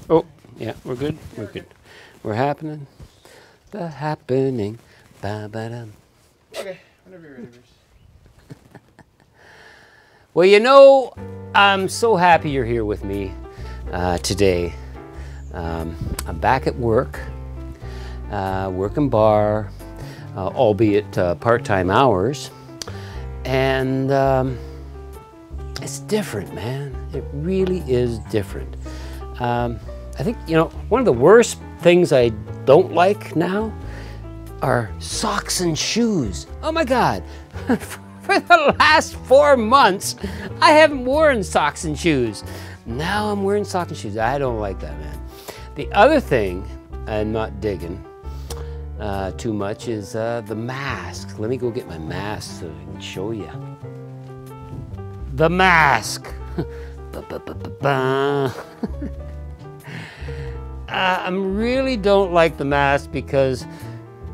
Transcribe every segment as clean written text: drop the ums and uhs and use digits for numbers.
Oh, yeah, we're good. We're good. We're happening. The happening. Ba-ba-dum. Okay, whenever you're ready, Bruce. Well, you know, I'm so happy you're here with me today. I'm back at work, working bar, albeit part-time hours. And it's different, man. It really is different. I think, you know, one of the worst things I don't like now are socks and shoes. Oh my God. For the last 4 months, I haven't worn socks and shoes. Now I'm wearing socks and shoes. I don't like that, man. The other thing I'm not digging too much is the mask. Let me go get my mask so I can show you. The mask. I really don't like the mask because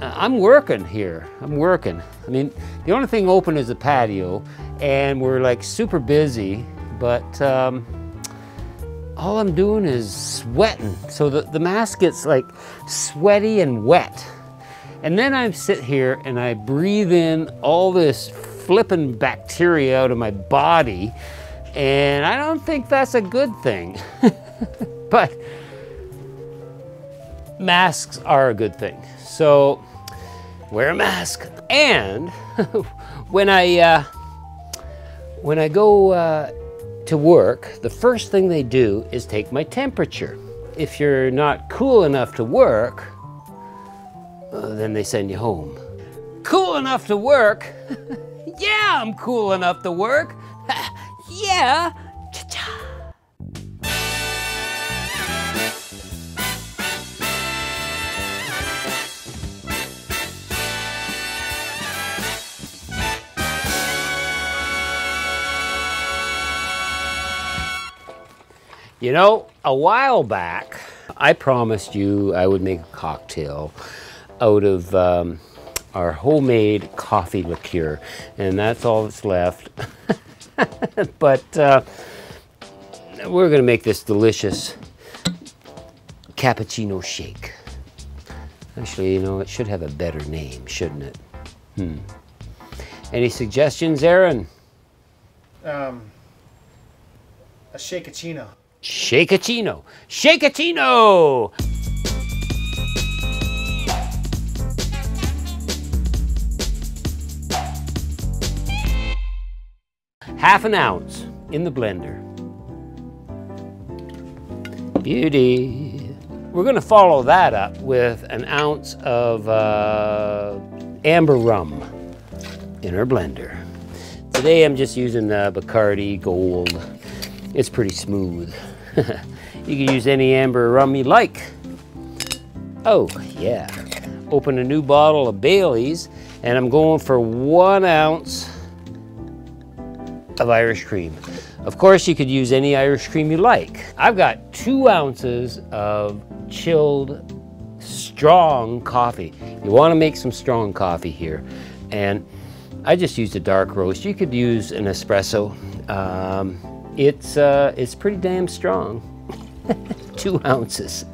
I'm working here. I'm working. I mean, the only thing open is the patio, and we're like super busy, but all I'm doing is sweating. So the mask gets like sweaty and wet. And then I sit here and I breathe in all this flippin' bacteria out of my body, and I don't think that's a good thing. But masks are a good thing. So wear a mask. And when I go to work, the first thing they do is take my temperature. If you're not cool enough to work, then they send you home. Cool enough to work? Yeah, I'm cool enough to work. Yeah. Cha-cha. You know, a while back, I promised you I would make a cocktail out of our homemade coffee liqueur, and that's all that's left. But we're gonna make this delicious cappuccino shake. Actually, you know, it should have a better name, shouldn't it? Any suggestions, Aaron? A SHAKE-ACCINO. SHAKE-ACCINO. SHAKE-ACCINO! Half an ounce in the blender. Beauty. We're gonna follow that up with an ounce of amber rum in our blender. Today I'm just using Bacardi Gold. It's pretty smooth. You can use any amber rum you like. Oh yeah. Open a new bottle of Bailey's, and I'm going for 1 ounce of Irish cream. Of course, you could use any Irish cream you like. I've got 2 ounces of chilled, strong coffee. You want to make some strong coffee here. And I just used a dark roast. You could use an espresso. It's pretty damn strong. 2 ounces.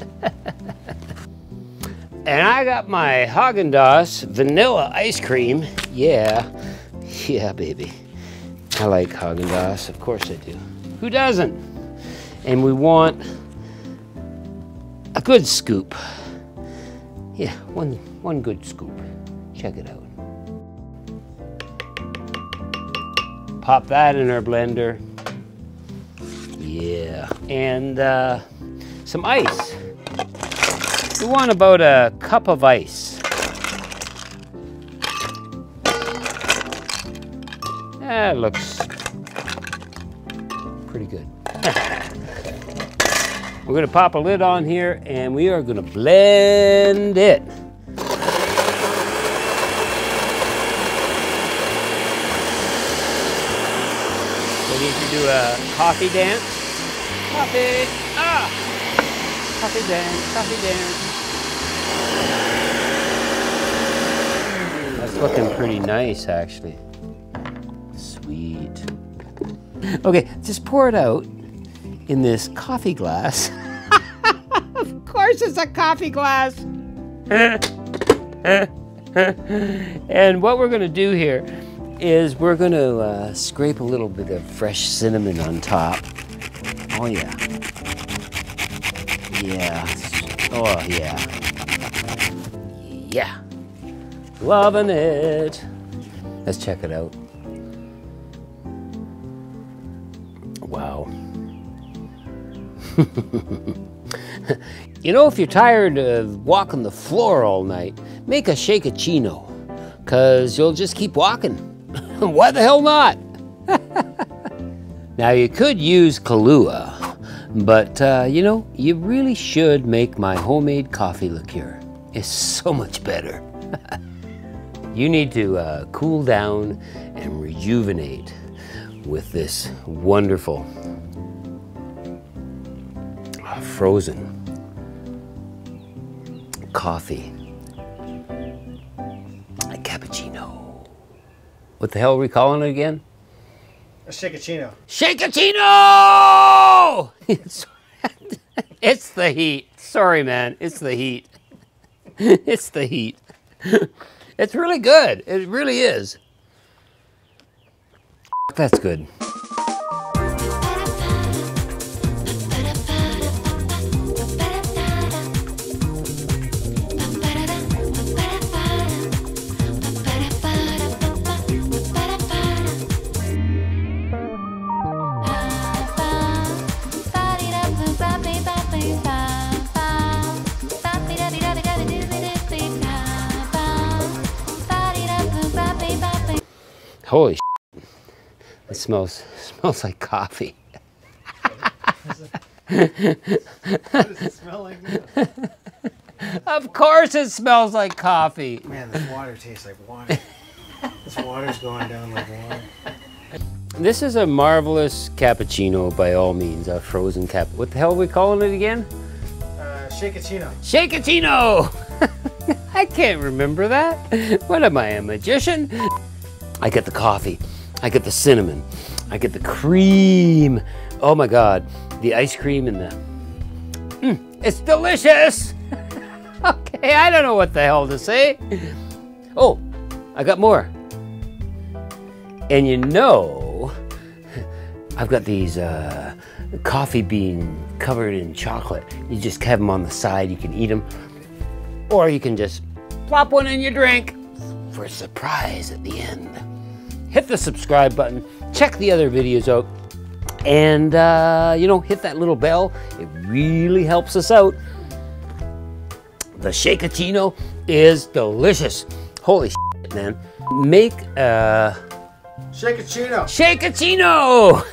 And I got my Haagen-Dazs vanilla ice cream. Yeah, baby. I like Haagen-Dazs, of course I do. Who doesn't? And we want a good scoop. Yeah, one good scoop. Check it out. Pop that in our blender. Yeah, and some ice. We want about a cup of ice. That looks pretty good. We're gonna pop a lid on here and we are gonna blend it. Ready to do a coffee dance? Coffee, coffee dance, coffee dance. That's looking pretty nice, actually. Sweet. Okay, just pour it out in this coffee glass. Of course it's a coffee glass. And what we're gonna do here is we're gonna scrape a little bit of fresh cinnamon on top. Oh yeah. Yeah. Oh yeah. Yeah. Loving it. Let's check it out. Wow. You know, if you're tired of walking the floor all night, make a SHAKE-ACCINO, because you'll just keep walking. Why the hell not? Now, you could use Kahlúa, but you know, you really should make my homemade coffee liqueur. It's so much better. You need to cool down and rejuvenate with this wonderful frozen coffee, a cappuccino. What the hell are we calling it again? A SHAKE-ACCINO. SHAKE-ACCINO! It's the heat. Sorry, man. It's the heat. It's the heat. It's really good. It really is. That's good. Holy shit. It smells like coffee. What does it smell like now? Of course it smells like coffee. Man, this water tastes like water. This water's going down like water. This is a marvelous cappuccino by all means, a frozen cap. What the hell are we calling it again? SHAKE-ACCINO. SHAKE-ACCINO! I can't remember that. What am I, a magician? I get the coffee, I get the cinnamon, I get the cream. Oh my God, the ice cream and the, it's delicious. Okay, I don't know what the hell to say. Oh, I got more. And you know, I've got these coffee bean covered in chocolate. You just have them on the side, you can eat them. Or you can just plop one in your drink for a surprise at the end. Hit the subscribe button, check the other videos out, and you know, hit that little bell. It really helps us out. The SHAKE-ACCINO is delicious. Holy shit, man. Make SHAKE-ACCINO. SHAKE-ACCINO!